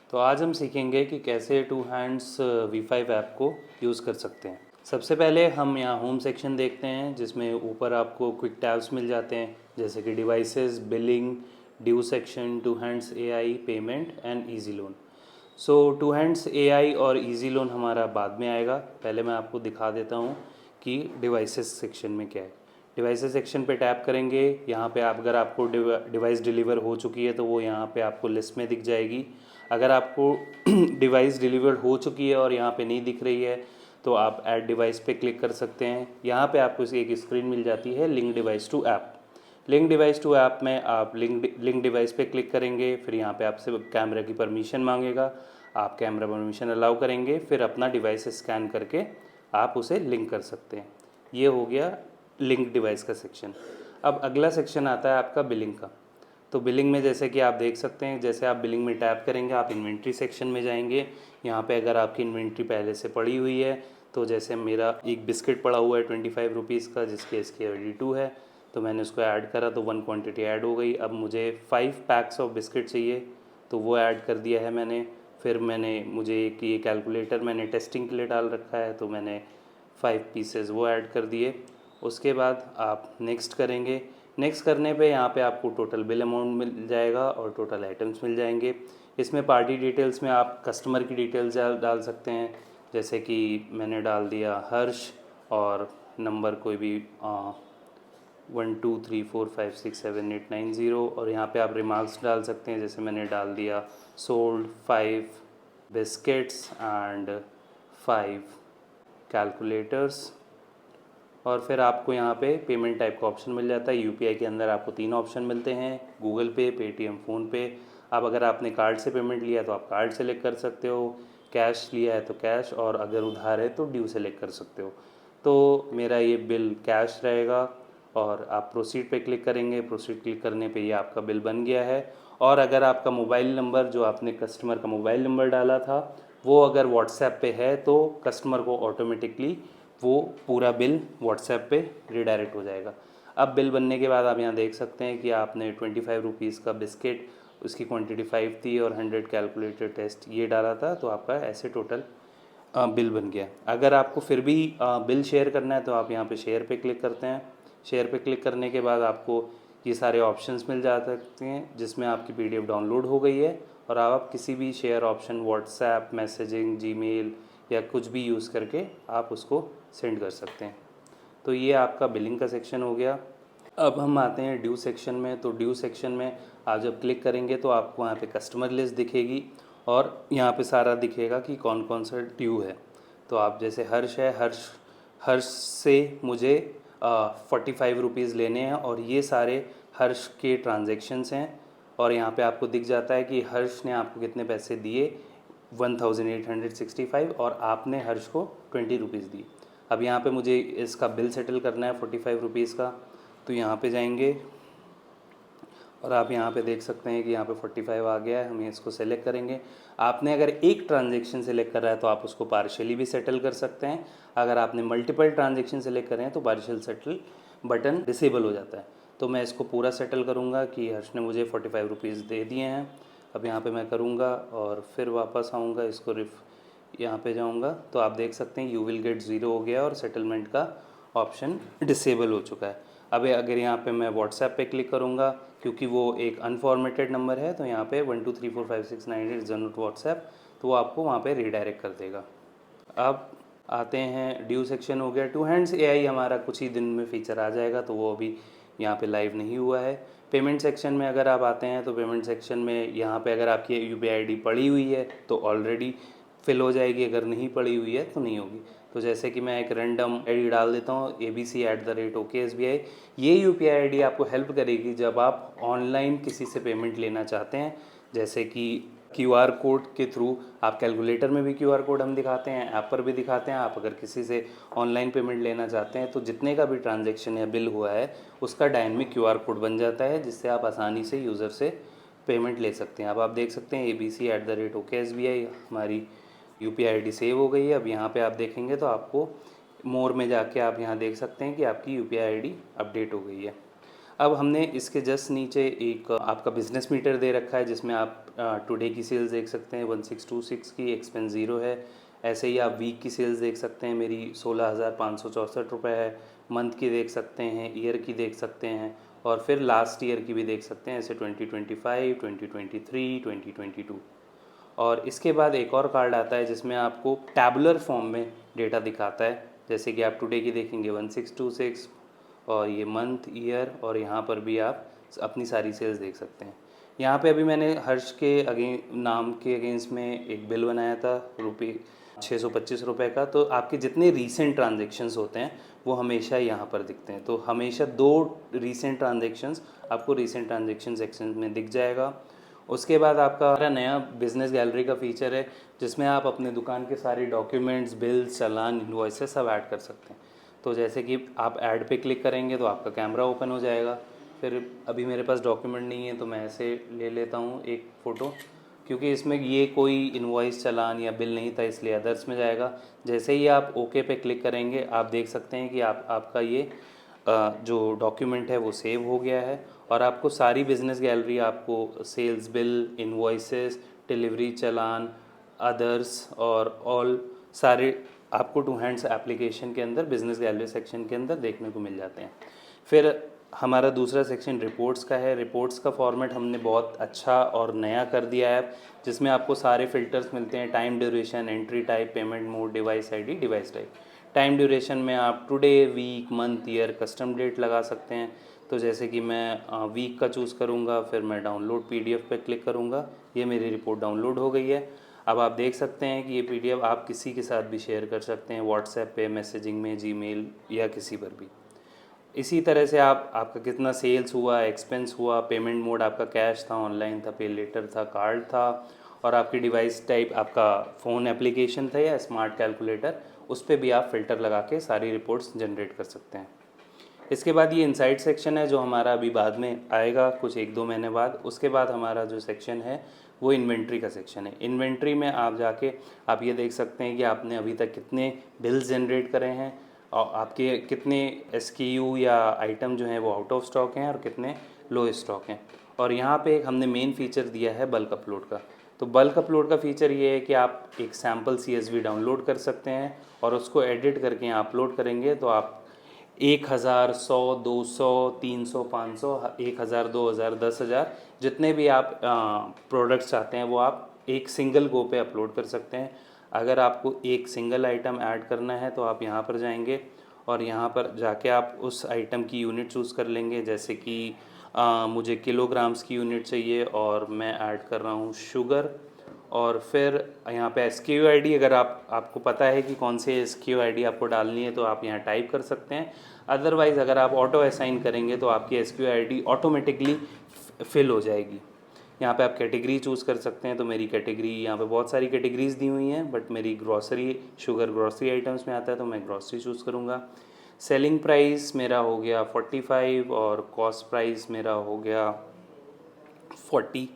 तो आज हम सीखेंगे कि कैसे टू हैंड्स V5 ऐप को यूज़ कर सकते हैं। सबसे पहले हम यहाँ होम सेक्शन देखते हैं, जिसमें ऊपर आपको क्विक टैब्स मिल जाते हैं, जैसे कि devices, billing, due section, two hands AI, payment and easy loan. So two hands AI और इजी लोन हमारा बाद में आएगा। पहले मैं आपको दिखा देता हूँ कि डिवाइसेस सेक्शन में क्या है। डिवाइसेस सेक्शन पे टैप करेंगे। यहाँ पे आप अगर आपको डिवाइस डिलीवर हो चुकी है तो वो यहाँ पे आपको लिस्ट में दिख जाएगी। अगर आपको डिवाइस डिलीवर हो चुकी है और यहाँ पे नहीं दिख रही है तो आप ऐड डिवाइस पे क्लिक कर सकते हैं। यहाँ पे आपको एक स्क्रीन मिल जाती है link device to app. Link device to app में आप लिंक डिवाइस पे क्लिक करेंगे, फिर यहाँ पे आपसे कैमरा की परमिशन मांगेगा। आप कैमरा परमिशन अलाउ करेंगे, फिर अपना डिवाइस स्कैन करके आप उसे लिंक कर सकते हैं। ये हो गया लिंक डिवाइस का सेक्शन। अब अगला सेक्शन आता है आपका बिलिंग का। तो बिलिंग में जैसे कि आप देख सकते हैं, जैसे आप बिलिंग में टैप करेंगे आप इन्वेंट्री सेक्शन में जाएंगे। यहाँ पे अगर आपकी इन्वेंट्री पहले से पड़ी हुई है, तो जैसे मेरा एक बिस्किट पड़ा हुआ है 25 रुपीज़ का, जिसके इसकी ID2 है, तो मैंने उसको ऐड करा तो 1 क्वांटिटी ऐड हो गई। अब मुझे 5 पैक्स ऑफ बिस्किट चाहिए, तो वो ऐड कर दिया है मैंने। फिर मुझे एक ये कैलकुलेटर मैंने टेस्टिंग के लिए डाल रखा है, तो मैंने 5 पीसेस वो ऐड कर दिए। उसके बाद आप नेक्स्ट करेंगे। नेक्स्ट करने पे यहाँ पे आपको टोटल बिल अमाउंट मिल जाएगा और टोटल आइटम्स मिल जाएंगे। इसमें पार्टी डिटेल्स में आप कस्टमर की डिटेल्स डाल सकते हैं, जैसे कि मैंने डाल दिया हर्ष और नंबर कोई भी 1234567890। और यहाँ पे आप रिमार्क्स डाल सकते हैं, जैसे मैंने डाल दिया सोल्ड 5 बिस्किट्स एंड 5 कैलकुलेटर्स। और फिर आपको यहाँ पे पेमेंट टाइप का ऑप्शन मिल जाता है। UPI के अंदर आपको 3 ऑप्शन मिलते हैं, गूगल पे, पेटीएम, फ़ोनपे। अब अगर आपने कार्ड से पेमेंट लिया तो आप कार्ड सेलेक्ट कर सकते हो, कैश लिया है तो कैश, और अगर उधार है तो ड्यू सेलेक्ट कर सकते हो। तो मेरा ये बिल कैश रहेगा और आप प्रोसीड पे क्लिक करेंगे। प्रोसीड क्लिक करने पे ये आपका बिल बन गया है। और अगर आपका मोबाइल नंबर, जो आपने कस्टमर का मोबाइल नंबर डाला था, वो अगर व्हाट्सएप पे है तो कस्टमर को ऑटोमेटिकली वो पूरा बिल व्हाट्सएप पे रिडायरेक्ट हो जाएगा। अब बिल बनने के बाद आप यहाँ देख सकते हैं कि आपने 25 रुपीज़ का बिस्किट, उसकी क्वांटिटी 5 थी और 100 कैलकुलेटर टेस्ट ये डाला था, तो आपका ऐसे टोटल बिल बन गया। अगर आपको फिर भी बिल शेयर करना है तो आप यहाँ पे शेयर पे क्लिक करते हैं। शेयर पे क्लिक करने के बाद आपको ये सारे ऑप्शंस मिल जा सकते हैं, जिसमें आपकी PDF डाउनलोड हो गई है और आप किसी भी share option, WhatsApp, messaging, Gmail या कुछ भी यूज़ करके आप उसको सेंड कर सकते हैं। तो ये आपका बिलिंग का सेक्शन हो गया। अब हम आते हैं ड्यू सेक्शन में। तो ड्यू सेक्शन में आप जब क्लिक करेंगे तो आपको यहाँ पे कस्टमर लिस्ट दिखेगी और यहाँ पे सारा दिखेगा कि कौन कौन सा ड्यू है। तो आप जैसे हर्ष है, हर्ष से मुझे 45 रुपीज़ लेने हैं और ये सारे हर्ष के ट्रांजेक्शन्स हैं। और यहाँ पे आपको दिख जाता है कि हर्ष ने आपको कितने पैसे दिए, 1865, और आपने हर्ष को 20 रुपीज़ दी। अब यहाँ पे मुझे इसका बिल सेटल करना है 45 रुपीज़ का। तो यहाँ पे जाएंगे और आप यहाँ पे देख सकते हैं कि यहाँ पे 45 आ गया है। हम इसको सेलेक्ट करेंगे। आपने अगर एक ट्रांजेक्शन सेलेक्ट कर रहा है तो आप उसको पार्शियली भी सेटल कर सकते हैं। अगर आपने मल्टीपल ट्रांजेक्शन सेलेक्ट कर रहे हैं तो पार्शियल सेटल बटन डिसेबल हो जाता है। तो मैं इसको पूरा सेटल करूँगा कि हर्ष ने मुझे 45 रुपीज़ दे दिए हैं। अब यहाँ पे मैं करूँगा और फिर वापस आऊँगा, इसको यहाँ पे जाऊँगा तो आप देख सकते हैं यू विल गेट ज़ीरो हो गया और सेटलमेंट का ऑप्शन डिसेबल हो चुका है। अब अगर यहाँ पे मैं व्हाट्सएप पे क्लिक करूँगा, क्योंकि वो एक अनफॉर्मेटेड नंबर है, तो यहाँ पे 12345698 इज़ नॉट व्हाट्सएप, तो वो आपको वहाँ पे रीडायरेक्ट कर देगा। अब आते हैं ड्यू सेक्शन हो गया। टू हैंड्स AI हमारा कुछ ही दिन में फीचर आ जाएगा, तो वो अभी यहाँ पे लाइव नहीं हुआ है। पेमेंट सेक्शन में अगर आप आते हैं तो पेमेंट सेक्शन में यहाँ पे अगर आपकी UPI ID पड़ी हुई है तो ऑलरेडी फिल हो जाएगी, अगर नहीं पड़ी हुई है तो नहीं होगी। तो जैसे कि मैं एक रैंडम ID डाल देता हूँ, abc@OKSBI। ये UPI ID आपको हेल्प करेगी जब आप ऑनलाइन किसी से पेमेंट लेना चाहते हैं, जैसे कि QR कोड के थ्रू। आप कैलकुलेटर में भी QR कोड हम दिखाते हैं, ऐप पर भी दिखाते हैं। आप अगर किसी से ऑनलाइन पेमेंट लेना चाहते हैं तो जितने का भी ट्रांजैक्शन या बिल हुआ है उसका डायनेमिक QR कोड बन जाता है, जिससे आप आसानी से यूज़र से पेमेंट ले सकते हैं। अब आप देख सकते हैं abc@OKSBI हमारी UPI ID सेव हो गई है। अब यहाँ पे आप देखेंगे तो आपको मोर में जाके आप यहाँ देख सकते हैं कि आपकी UPI ID अपडेट हो गई है। अब हमने इसके जस्ट नीचे एक आपका बिजनेस मीटर दे रखा है जिसमें आप टुडे की सेल्स देख सकते हैं 1626 की, एक्सपेंस ज़ीरो है। ऐसे ही आप वीक की सेल्स देख सकते हैं, मेरी 16,564 रुपये है। मंथ की देख सकते हैं, ईयर की देख सकते हैं, और फिर लास्ट ईयर की भी देख सकते हैं, ऐसे 2025, 2023, 2022। और इसके बाद एक और कार्ड आता है जिसमें आपको टैबुलर फॉर्म में डेटा दिखाता है। जैसे कि आप टुडे की देखेंगे 1626, और ये मंथ, ईयर, और यहाँ पर भी आप अपनी सारी सेल्स देख सकते हैं। यहाँ पे अभी मैंने हर्ष के नाम के अगेंस्ट में एक बिल बनाया था ₹625 का। तो आपके जितने रीसेंट ट्रांजेक्शन्स होते हैं वो हमेशा यहाँ पर दिखते हैं। तो हमेशा 2 रीसेंट ट्रांजेक्शन्स आपको रीसेंट ट्रांजेक्शन सेक्शन में दिख जाएगा। उसके बाद आपका नया बिजनेस गैलरी का फीचर है जिसमें आप अपने दुकान के सारे डॉक्यूमेंट्स, बिल्स, चालान, इनवॉइसेस सब ऐड कर सकते हैं। तो जैसे कि आप ऐड पे क्लिक करेंगे तो आपका कैमरा ओपन हो जाएगा। फिर अभी मेरे पास डॉक्यूमेंट नहीं है तो मैं ऐसे ले लेता हूँ एक फ़ोटो, क्योंकि इसमें ये कोई इनवॉइस, चालान या बिल नहीं था इसलिए अदर्स में जाएगा। जैसे ही आप ओके पे क्लिक करेंगे आप देख सकते हैं कि आपका ये जो डॉक्यूमेंट है वो सेव हो गया है। और आपको सारी बिजनेस गैलरी, आपको सेल्स बिल, इनवॉइसेस, डिलीवरी चालान, अदर्स और ऑल सारे आपको टू हैंड्स एप्लीकेशन के अंदर बिजनेस गैलरी सेक्शन के अंदर देखने को मिल जाते हैं। फिर हमारा दूसरा सेक्शन रिपोर्ट्स का है। रिपोर्ट्स का फॉर्मेट हमने बहुत अच्छा और नया कर दिया है जिसमें आपको सारे फ़िल्टर्स मिलते हैं, time duration, entry type, payment mode, device ID, device type. Time duration में आप today, week, month, year, custom date लगा सकते हैं। तो जैसे कि मैं वीक का चूज़ करूँगा, फिर मैं डाउनलोड पीडीएफ पे क्लिक करूँगा, ये मेरी रिपोर्ट डाउनलोड हो गई है। अब आप देख सकते हैं कि ये पीडीएफ आप किसी के साथ भी शेयर कर सकते हैं, व्हाट्सएप पे, मैसेजिंग में, जीमेल या किसी पर भी। इसी तरह से आपका कितना सेल्स हुआ, एक्सपेंस हुआ, पेमेंट मोड आपका कैश था, ऑनलाइन था, पे लेटर था, कार्ड था, और आपकी डिवाइस टाइप आपका फ़ोन एप्लीकेशन था या स्मार्ट कैलकुलेटर, उस पर भी आप फ़िल्टर लगा के सारी रिपोर्ट्स जनरेट कर सकते हैं। इसके बाद ये इनसाइट सेक्शन है जो हमारा अभी बाद में आएगा, कुछ 1-2 महीने बाद। उसके बाद हमारा जो सेक्शन है वो इन्वेंट्री का सेक्शन है। इन्वेंट्री में आप जाके आप ये देख सकते हैं कि आपने अभी तक कितने बिल्स जनरेट करे हैं, और आपके कितने एसकेयू या आइटम जो हैं वो आउट ऑफ स्टॉक हैं और कितने लो स्टॉक हैं। और यहाँ पे हमने मेन फीचर दिया है बल्क अपलोड का। तो बल्क अपलोड का फीचर ये है कि आप एक सैम्पल CSV डाउनलोड कर सकते हैं और उसको एडिट करके यहाँ अपलोड करेंगे तो आप 1000, 100, 200, 300, 500, 1000, 2000, 10,000 जितने भी आप प्रोडक्ट्स चाहते हैं वो आप एक सिंगल गो पे अपलोड कर सकते हैं। अगर आपको एक सिंगल आइटम ऐड करना है तो आप यहाँ पर जाएंगे और यहाँ पर जाके आप उस आइटम की यूनिट चूज़ कर लेंगे। जैसे कि मुझे किलोग्राम्स की यूनिट चाहिए और मैं ऐड कर रहा हूँ शुगर। और फिर यहाँ पे SKU ID, अगर आपको पता है कि कौन से SKU ID आपको डालनी है तो आप यहाँ टाइप कर सकते हैं। अदरवाइज़ अगर आप ऑटो असाइन करेंगे तो आपकी SKU ID ऑटोमेटिकली फिल हो जाएगी। यहाँ पे आप कैटेगरी चूज़ कर सकते हैं। तो मेरी कैटेगरी, यहाँ पे बहुत सारी कैटेगरीज दी हुई हैं बट मेरी ग्रॉसरी, शुगर ग्रॉसरी आइटम्स में आता है तो मैं ग्रॉसरी चूज़ करूँगा। सेलिंग प्राइस मेरा हो गया 45 और कॉस्ट प्राइस मेरा हो गया 40।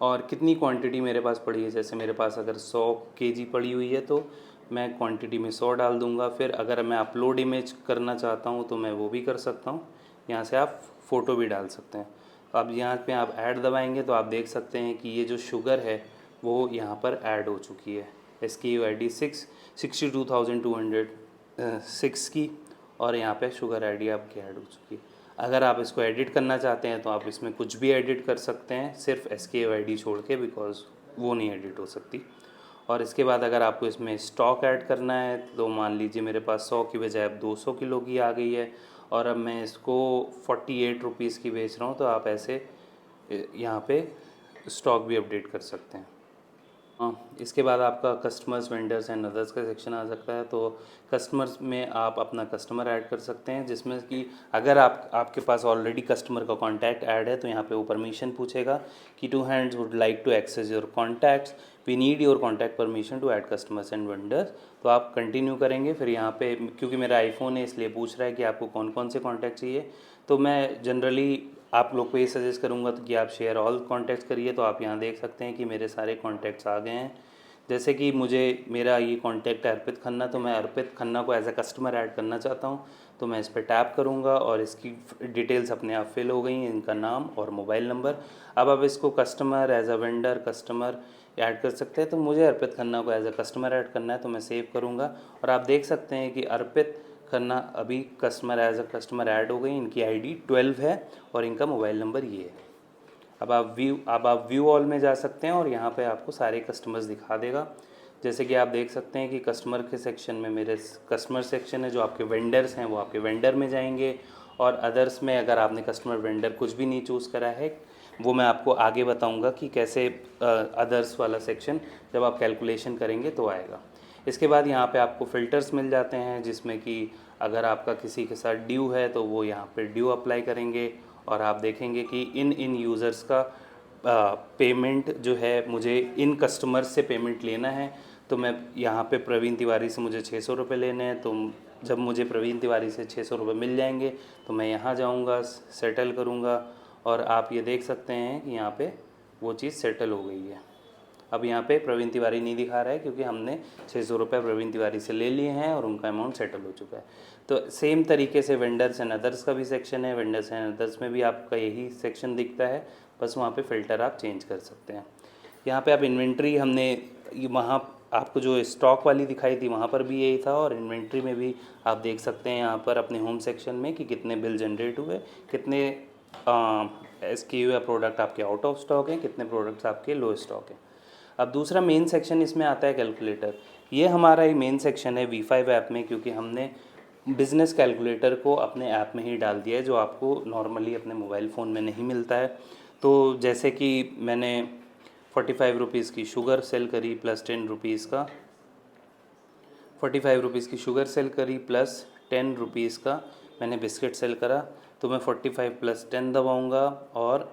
और कितनी क्वांटिटी मेरे पास पड़ी है, जैसे मेरे पास अगर 100 kg पड़ी हुई है तो मैं क्वांटिटी में 100 डाल दूंगा। फिर अगर मैं अपलोड इमेज करना चाहता हूँ तो मैं वो भी कर सकता हूँ। यहाँ से आप फ़ोटो भी डाल सकते हैं। अब यहाँ पे आप ऐड दबाएंगे तो आप देख सकते हैं कि ये जो शुगर है वो यहाँ पर ऐड हो चुकी है। SKU ID 62,206 की, और यहाँ पे शुगर ID आपकी ऐड हो चुकी है। अगर आप इसको एडिट करना चाहते हैं तो आप इसमें कुछ भी एडिट कर सकते हैं, सिर्फ SKU ID छोड़ के, बिकॉज वो नहीं एडिट हो सकती। और इसके बाद अगर आपको इसमें स्टॉक ऐड करना है तो मान लीजिए मेरे पास 100 की बजाय अब 200 किलो की आ गई है और अब मैं इसको 48 रुपीज़ की बेच रहा हूँ, तो आप ऐसे यहाँ पे स्टॉक भी अपडेट कर सकते हैं। इसके बाद आपका कस्टमर्स, वेंडर्स एंड अदर्स का सेक्शन आ सकता है। तो कस्टमर्स में आप अपना कस्टमर ऐड कर सकते हैं, जिसमें कि अगर आपके पास ऑलरेडी कस्टमर का कॉन्टैक्ट ऐड है तो यहाँ पे वो परमिशन पूछेगा कि two hands would like to access your contacts, we need your contact permission to add customers and vendors. तो आप कंटिन्यू करेंगे। फिर यहाँ पे क्योंकि मेरा आईफोन है इसलिए पूछ रहा है कि आपको कौन कौन से कॉन्टैक्ट चाहिए, तो मैं जनरली आप लोग को ये सजेस्ट करूँगा तो कि आप शेयर ऑल कॉन्टैक्ट्स करिए। तो आप यहाँ देख सकते हैं कि मेरे सारे कॉन्टैक्ट्स आ गए हैं जैसे कि मुझे मेरा ये कॉन्टैक्ट है अर्पित खन्ना, तो मैं अर्पित खन्ना को एज अ कस्टमर ऐड करना चाहता हूँ। तो मैं इस पर टैप करूँगा और इसकी डिटेल्स अपने आप फिल हो गई हैं, इनका नाम और मोबाइल नंबर। अब आप इसको customer, as a vendor, customer add कर सकते हैं। तो मुझे अर्पित खन्ना को एज अ कस्टमर ऐड करना है, तो मैं सेव करूँगा और आप देख सकते हैं कि अर्पित खन्ना अभी customer, as a customer add हो गई। इनकी ID 12 है और इनका मोबाइल नंबर ये है। अब आप व्यू ऑल में जा सकते हैं और यहाँ पे आपको सारे कस्टमर्स दिखा देगा। जैसे कि आप देख सकते हैं कि कस्टमर के सेक्शन में मेरे कस्टमर सेक्शन है, जो आपके वेंडर्स हैं वो आपके वेंडर में जाएंगे, और अदर्स में अगर आपने कस्टमर वेंडर कुछ भी नहीं चूज़ करा है, वो मैं आपको आगे बताऊंगा कि कैसे अदर्स वाला सेक्शन जब आप कैलकुलेशन करेंगे तो आएगा। इसके बाद यहाँ पे आपको फ़िल्टर्स मिल जाते हैं, जिसमें कि अगर आपका किसी के साथ ड्यू है तो वो यहाँ पे ड्यू अप्लाई करेंगे और आप देखेंगे कि इन यूज़र्स का पेमेंट जो है, मुझे इन कस्टमर्स से पेमेंट लेना है। तो मैं यहाँ पे प्रवीण तिवारी से मुझे 600 रुपये लेने हैं। तो जब मुझे प्रवीण तिवारी से 600 रुपये मिल जाएंगे तो मैं यहाँ जाऊँगा, सेटल करूँगा और आप ये देख सकते हैं कि यहाँ पे वो चीज़ सेटल हो गई है। अब यहाँ पे प्रवीण तिवारी नहीं दिखा रहा है क्योंकि हमने 600 रुपये प्रवीण तिवारी से ले लिए हैं और उनका अमाउंट सेटल हो चुका है। तो सेम तरीके से वेंडर्स एंड अदर्स का भी सेक्शन है। वेंडर्स एंड अदर्स में भी आपका यही सेक्शन दिखता है, बस वहाँ पे फ़िल्टर आप चेंज कर सकते हैं। यहाँ पे आप इन्वेंट्री, हमने वहाँ आपको जो स्टॉक वाली दिखाई थी वहाँ पर भी यही था, और इन्वेंट्री में भी आप देख सकते हैं यहाँ पर अपने होम सेक्शन में कि कितने बिल जनरेट हुए, कितने SKU या प्रोडक्ट आपके आउट ऑफ स्टॉक हैं, कितने प्रोडक्ट्स आपके लो स्टॉक हैं। अब दूसरा मेन सेक्शन इसमें आता है कैलकुलेटर। ये हमारा ही मेन सेक्शन है V5 ऐप में, क्योंकि हमने बिज़नेस कैलकुलेटर को अपने ऐप में ही डाल दिया है, जो आपको नॉर्मली अपने मोबाइल फ़ोन में नहीं मिलता है। तो जैसे कि मैंने 45 रुपीज़ की शुगर सेल करी प्लस 10 रुपीज़ का 45 रुपीज़ की शुगर सेल करी प्लस 10 रुपीज़ का मैंने बिस्किट सेल करा, तो मैं 45 प्लस 10 दबाऊँगा और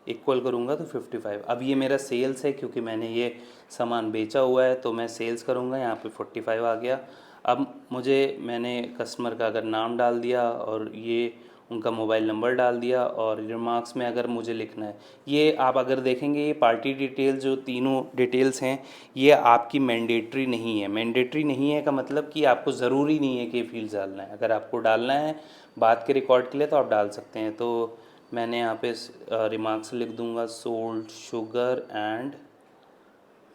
इक्वल करूँगा तो 55। अब ये मेरा सेल्स है, क्योंकि मैंने ये सामान बेचा हुआ है, तो मैं सेल्स करूँगा, यहाँ पे 45 आ गया। अब मैंने कस्टमर का अगर नाम डाल दिया और ये उनका मोबाइल नंबर डाल दिया, और रिमार्क्स में अगर मुझे लिखना है, ये आप अगर देखेंगे ये पार्टी डिटेल्स जो तीनों डिटेल्स हैं ये आपकी मैंडेटरी नहीं है। मैंडेटरी नहीं है का मतलब कि आपको ज़रूरी नहीं है कि फील्ड डालना है। अगर आपको डालना है बात के रिकॉर्ड के लिए तो आप डाल सकते हैं। तो मैंने यहाँ पे रिमार्क्स लिख दूंगा सोल्ड शुगर एंड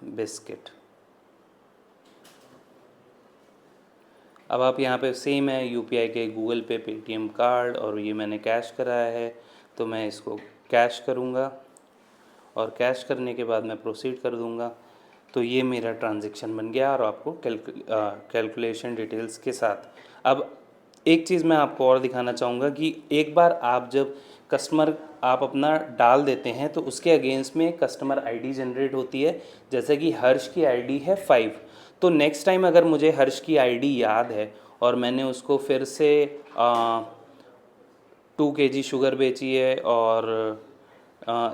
बिस्किट। अब आप यहाँ पे सेम है UPI के गूगल पे, पेटीएम कार्ड, और ये मैंने कैश कराया है, तो मैं इसको कैश करूँगा और कैश करने के बाद मैं प्रोसीड कर दूँगा। तो ये मेरा ट्रांजैक्शन बन गया, और आपको कैलकुलेशन डिटेल्स के साथ। अब एक चीज़ मैं आपको और दिखाना चाहूँगा कि एक बार आप जब कस्टमर आप अपना डाल देते हैं तो उसके अगेंस्ट में कस्टमर ID जनरेट होती है। जैसे कि हर्ष की ID है 5, तो नेक्स्ट टाइम अगर मुझे हर्ष की ID याद है और मैंने उसको फिर से 2 kg शुगर बेची है और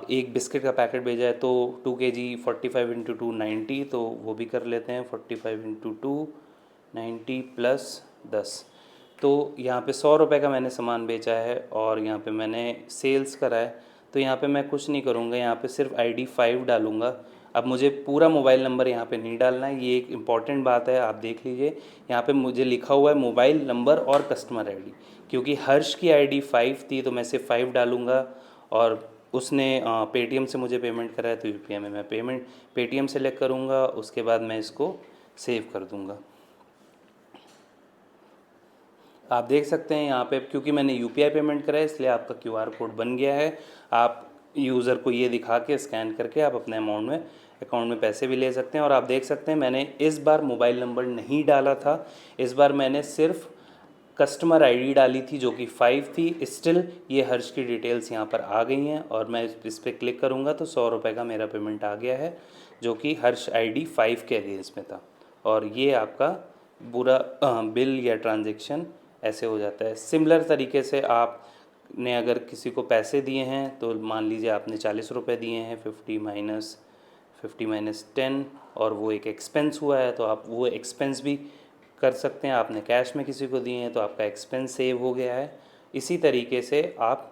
एक बिस्किट का पैकेट भेजा है, तो 2 kg 45 × 2 90, तो वो भी कर लेते हैं। 45 × 2 90 प्लस 10, तो यहाँ पे 100 रुपये का मैंने सामान बेचा है और यहाँ पे मैंने सेल्स करा है। तो यहाँ पे मैं कुछ नहीं करूँगा, यहाँ पे सिर्फ ID 5 डालूँगा। अब मुझे पूरा मोबाइल नंबर यहाँ पे नहीं डालना है, ये एक इम्पॉर्टेंट बात है, आप देख लीजिए। यहाँ पे मुझे लिखा हुआ है मोबाइल नंबर और कस्टमर ID, क्योंकि हर्ष की ID 5 थी तो मैं सिर्फ 5 डालूँगा, और उसने पेटीएम से मुझे पेमेंट करा है तो UPI में मैं पेमेंट पेटीएम सेलेक्ट करूँगा। उसके बाद मैं इसको सेव कर दूँगा। आप देख सकते हैं यहाँ पे, क्योंकि मैंने UPI पेमेंट करा है इसलिए आपका QR कोड बन गया है। आप यूज़र को ये दिखा के स्कैन करके आप अपने अकाउंट में पैसे भी ले सकते हैं। और आप देख सकते हैं मैंने इस बार मोबाइल नंबर नहीं डाला था, इस बार मैंने सिर्फ कस्टमर ID डाली थी जो कि 5 थी। स्टिल ये हर्ष की डिटेल्स यहाँ पर आ गई हैं, और मैं इस पर क्लिक करूँगा तो 100 रुपये का मेरा पेमेंट आ गया है, जो कि हर्ष ID 5 के अगेंस्ट में था। और ये आपका पूरा बिल या ट्रांजेक्शन ऐसे हो जाता है। सिमिलर तरीके से आपने अगर किसी को पैसे दिए हैं, तो मान लीजिए आपने 40 रुपये दिए हैं, 50 माइनस 10, और वो एक एक्सपेंस हुआ है, तो आप वो एक्सपेंस भी कर सकते हैं। आपने कैश में किसी को दिए हैं तो आपका एक्सपेंस सेव हो गया है। इसी तरीके से आप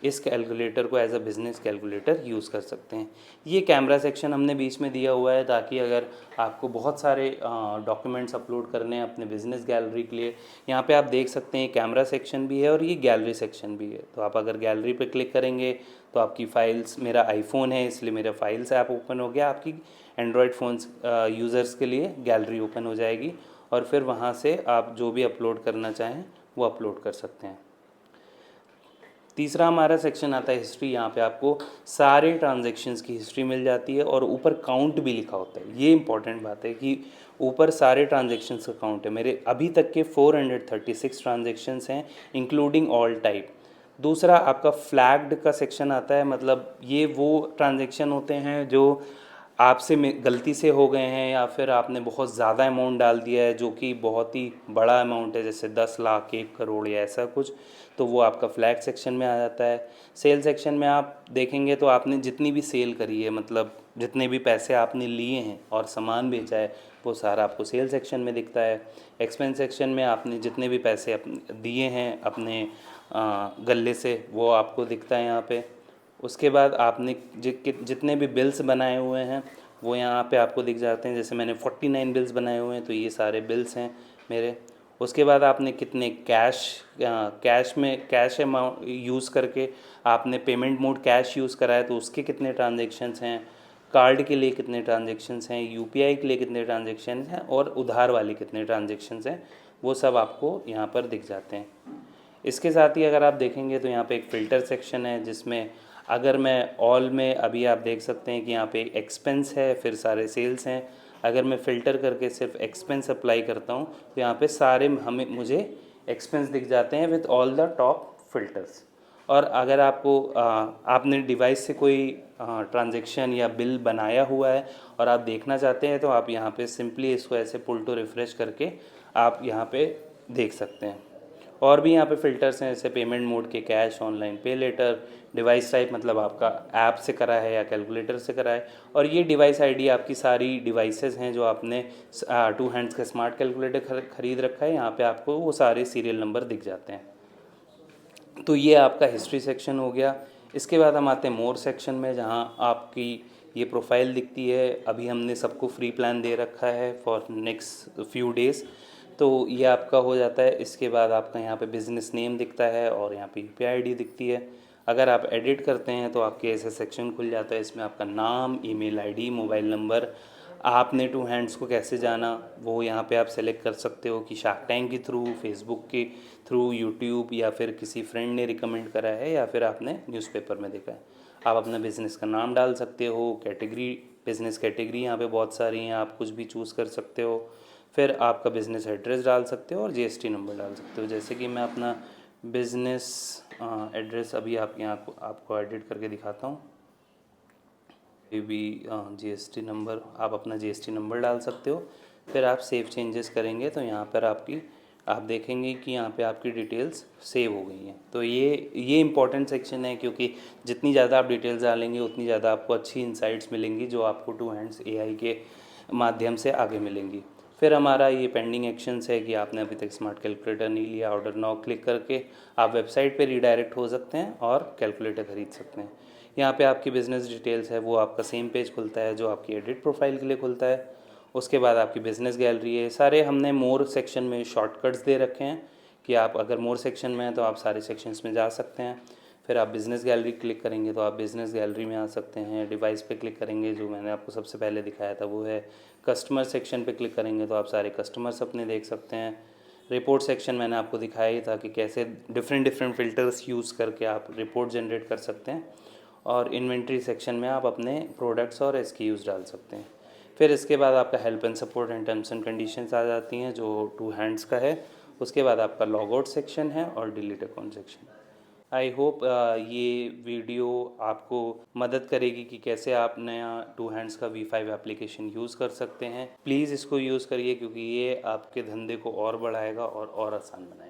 इस कैलकुलेटर को as a business calculator use कर सकते हैं। ये कैमरा सेक्शन हमने बीच में दिया हुआ है ताकि अगर आपको बहुत सारे डॉक्यूमेंट्स अपलोड करने हैं अपने बिज़नेस गैलरी के लिए, यहाँ पे आप देख सकते हैं कैमरा सेक्शन भी है और ये गैलरी सेक्शन भी है। तो आप अगर गैलरी पे क्लिक करेंगे तो आपकी फ़ाइल्स, मेरा आईफोन है इसलिए मेरा फाइल्स ऐप ओपन हो गया, आपकी एंड्रॉयड फ़ोन्स यूज़र्स के लिए गैलरी ओपन हो जाएगी और फिर वहाँ से आप जो भी अपलोड करना चाहें वो अपलोड कर सकते हैं। तीसरा हमारा सेक्शन आता है हिस्ट्री। यहाँ पे आपको सारे ट्रांजैक्शंस की हिस्ट्री मिल जाती है और ऊपर काउंट भी लिखा होता है। ये इंपॉर्टेंट बात है कि ऊपर सारे ट्रांजैक्शंस का काउंट है। मेरे अभी तक के 436 ट्रांजैक्शंस हैं इंक्लूडिंग ऑल टाइप। दूसरा आपका फ्लैग्ड का सेक्शन आता है, मतलब ये वो ट्रांजैक्शन होते हैं जो आपसे गलती से हो गए हैं या फिर आपने बहुत ज़्यादा अमाउंट डाल दिया है जो कि बहुत ही बड़ा अमाउंट है, जैसे 10 लाख, 1 करोड़ या ऐसा कुछ, तो वो आपका फ्लैग सेक्शन में आ जाता है। सेल सेक्शन में आप देखेंगे तो आपने जितनी भी सेल करी है, मतलब जितने भी पैसे आपने लिए हैं और सामान बेचा है, वो सारा आपको सेल सेक्शन में दिखता है। एक्सपेंस सेक्शन में आपने जितने भी पैसे दिए हैं अपने गल्ले से, वो आपको दिखता है यहाँ पे। उसके बाद आपने जितने भी बिल्स बनाए हुए हैं वो यहाँ पे आपको दिख जाते हैं। जैसे मैंने 49 बिल्स बनाए हुए हैं तो ये सारे बिल्स हैं मेरे। उसके बाद आपने कितने कैश अमाउंट यूज़ करके आपने पेमेंट मोड कैश यूज़ करा है तो उसके कितने ट्रांजेक्शन्स हैं, कार्ड के लिए कितने ट्रांजेक्शन्स हैं, यूपीआई के लिए कितने ट्रांजेक्शन्स हैं और उधार वाले कितने ट्रांजेक्शन्स हैं, वो सब आपको यहाँ पर दिख जाते हैं। इसके साथ ही अगर आप देखेंगे तो यहाँ पे एक फ़िल्टर सेक्शन है जिसमें अगर मैं ऑल में, अभी आप देख सकते हैं कि यहाँ पे एक्सपेंस है, फिर सारे सेल्स हैं। अगर मैं फ़िल्टर करके सिर्फ एक्सपेंस अप्लाई करता हूँ तो यहाँ पे सारे मुझे एक्सपेंस दिख जाते हैं with all the top filters. और अगर आपको आपने डिवाइस से कोई ट्रांजैक्शन या बिल बनाया हुआ है और आप देखना चाहते हैं तो आप यहाँ पे सिंपली इसको ऐसे पुल टू रिफ़्रेश करके आप यहाँ पे देख सकते हैं। और भी यहाँ पे फ़िल्टर्स हैं जैसे पेमेंट मोड के, कैश, ऑनलाइन पे लेटर, डिवाइस टाइप मतलब आपका ऐप से करा है या कैलकुलेटर से करा है, और ये डिवाइस आईडी आपकी सारी डिवाइसेस हैं जो आपने टू हैंड्स का स्मार्ट कैलकुलेटर खरीद रखा है। यहाँ पे आपको वो सारे सीरियल नंबर दिख जाते हैं। तो ये आपका हिस्ट्री सेक्शन हो गया। इसके बाद हम आते हैं मोर सेक्शन में, जहाँ आपकी ये प्रोफाइल दिखती है। अभी हमने सबको फ्री प्लान दे रखा है फॉर नेक्स्ट फ्यू डेज़, तो ये आपका हो जाता है। इसके बाद आपका यहाँ पे बिज़नेस नेम दिखता है और यहाँ पे यूपीआई आईडी दिखती है। अगर आप एडिट करते हैं तो आपके ऐसे सेक्शन खुल जाता है। इसमें आपका नाम, ईमेल आईडी, मोबाइल नंबर, आपने टू हैंड्स को कैसे जाना वो यहाँ पे आप सेलेक्ट कर सकते हो कि शार्क टैंक के थ्रू, फेसबुक के थ्रू, यूट्यूब, या फिर किसी फ्रेंड ने रिकमेंड करा है या फिर आपने न्यूज़पेपर में देखा है। आप अपना बिज़नेस का नाम डाल सकते हो, कैटेगरी, बिज़नेस कैटेगरी यहाँ पे बहुत सारी हैं, आप कुछ भी चूज़ कर सकते हो। फिर आपका बिज़नेस एड्रेस डाल सकते हो और जीएसटी नंबर डाल सकते हो। जैसे कि मैं अपना बिज़नेस एड्रेस अभी आपको एडिट करके दिखाता हूँ। ये भी जीएसटी नंबर, आप अपना जीएसटी नंबर डाल सकते हो। फिर आप सेव चेंजेस करेंगे तो यहाँ पर आप देखेंगे कि यहाँ पे आपकी डिटेल्स सेव हो गई हैं। तो ये इंपॉर्टेंट सेक्शन है क्योंकि जितनी ज़्यादा आप डिटेल्स डालेंगे उतनी ज़्यादा आपको अच्छी इंसाइट्स मिलेंगी जो आपको टू हैंड्स एआई के माध्यम से आगे मिलेंगी। फिर हमारा ये पेंडिंग एक्शंस है कि आपने अभी तक स्मार्ट कैलकुलेटर नहीं लिया, ऑर्डर नाउ क्लिक करके आप वेबसाइट पे रीडायरेक्ट हो सकते हैं और कैलकुलेटर ख़रीद सकते हैं। यहाँ पे आपकी बिज़नेस डिटेल्स है वो आपका सेम पेज खुलता है जो आपकी एडिट प्रोफाइल के लिए खुलता है। उसके बाद आपकी बिज़नेस गैलरी है। सारे हमने मोर सेक्शन में शॉर्टकट्स दे रखे हैं कि आप अगर मोर सेक्शन में हैं तो आप सारे सेक्शंस में जा सकते हैं। फिर आप बिज़नेस गैलरी क्लिक करेंगे तो आप बिज़नेस गैलरी में आ सकते हैं। डिवाइस पे क्लिक करेंगे, जो मैंने आपको सबसे पहले दिखाया था वो है। कस्टमर सेक्शन पे क्लिक करेंगे तो आप सारे कस्टमर्स अपने देख सकते हैं। रिपोर्ट सेक्शन मैंने आपको दिखाया ही था कि कैसे डिफरेंट फ़िल्टर्स यूज़ करके आप रिपोर्ट जनरेट कर सकते हैं। और इन्वेंट्री सेक्शन में आप अपने प्रोडक्ट्स और एसक्यूज़ डाल सकते हैं। फिर इसके बाद आपका help and support and terms and conditions आ जाती हैं जो टू हैंड्स का है। उसके बाद आपका लॉग आउट सेक्शन है और delete account section. I hope ये वीडियो आपको मदद करेगी कि कैसे आप नया टू हैंड्स का V5 एप्लीकेशन यूज़ कर सकते हैं। प्लीज़ इसको यूज़ करिए क्योंकि ये आपके धंधे को और बढ़ाएगा और आसान बनाएगा।